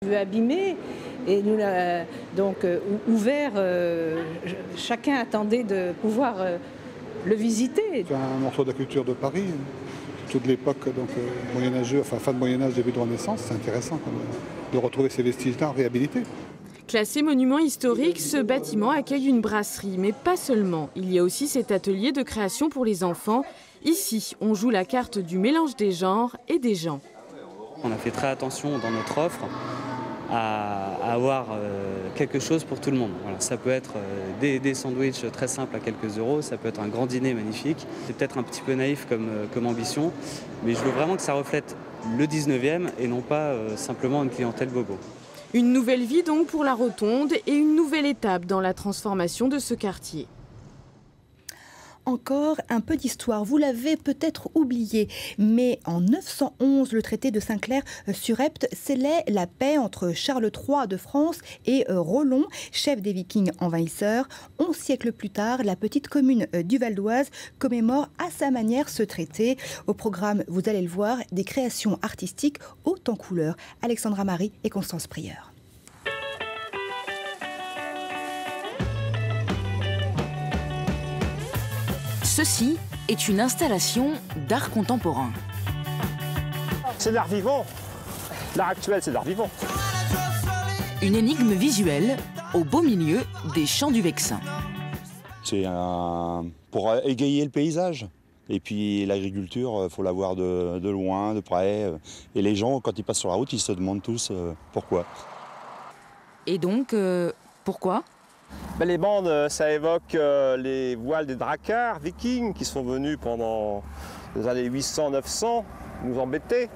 Abîmé et nous l'a donc ouvert, chacun attendait de pouvoir le visiter. C'est un morceau de la culture de Paris, toute l'époque moyenâgeuse, enfin fin de Moyen-Âge, début de Renaissance, c'est intéressant quand même, de retrouver ces vestiges-là réhabilités. Classé monument historique, ce bâtiment accueille une brasserie, mais pas seulement. Il y a aussi cet atelier de création pour les enfants. Ici, on joue la carte du mélange des genres et des gens. On a fait très attention dans notre offre à avoir quelque chose pour tout le monde. Voilà, ça peut être des sandwichs très simples à quelques euros, ça peut être un grand dîner magnifique. C'est peut-être un petit peu naïf comme ambition, mais je veux vraiment que ça reflète le 19e et non pas simplement une clientèle bobo. Une nouvelle vie donc pour la Rotonde et une nouvelle étape dans la transformation de ce quartier. Encore un peu d'histoire, vous l'avez peut-être oublié, mais en 911, le traité de Saint-Clair-sur-Epte scellait la paix entre Charles III de France et Rollon, chef des Vikings envahisseurs. 11 siècles plus tard, la petite commune du Val d'Oise commémore à sa manière ce traité. Au programme, vous allez le voir, des créations artistiques hautes en couleurs. Alexandra Marie et Constance Prieur. Ceci est une installation d'art contemporain. C'est l'art vivant. L'art actuel, c'est l'art vivant. Une énigme visuelle au beau milieu des champs du Vexin. C'est pour égayer le paysage. Et puis l'agriculture, il faut la voir de loin, de près. Et les gens, quand ils passent sur la route, ils se demandent tous pourquoi. Et donc, pourquoi ? Les bandes, ça évoque les voiles des dracars vikings qui sont venus pendant les années 800-900 nous embêter.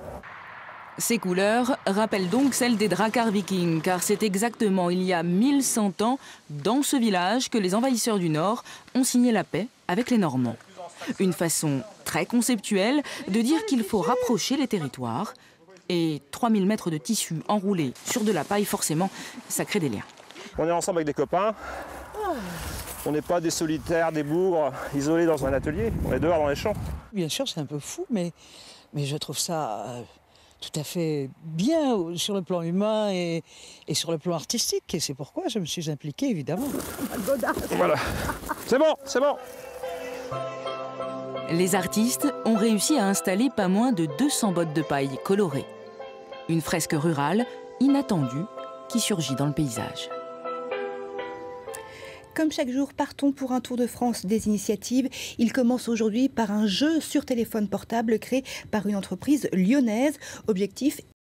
Ces couleurs rappellent donc celles des dracars vikings, car c'est exactement il y a 1100 ans, dans ce village, que les envahisseurs du Nord ont signé la paix avec les Normands. Une façon très conceptuelle de dire qu'il faut rapprocher les territoires. Et 3000 mètres de tissu enroulés sur de la paille, forcément, ça crée des liens. On est ensemble avec des copains. On n'est pas des solitaires, des bougres, isolés dans un atelier. On est dehors dans les champs. Bien sûr, c'est un peu fou, mais je trouve ça tout à fait bien sur le plan humain et sur le plan artistique. Et c'est pourquoi je me suis impliquée, évidemment. Voilà. C'est bon, c'est bon. Les artistes ont réussi à installer pas moins de 200 bottes de paille colorées. Une fresque rurale inattendue qui surgit dans le paysage. Comme chaque jour, partons pour un tour de France des initiatives. Il commence aujourd'hui par un jeu sur téléphone portable créé par une entreprise lyonnaise. Objectif,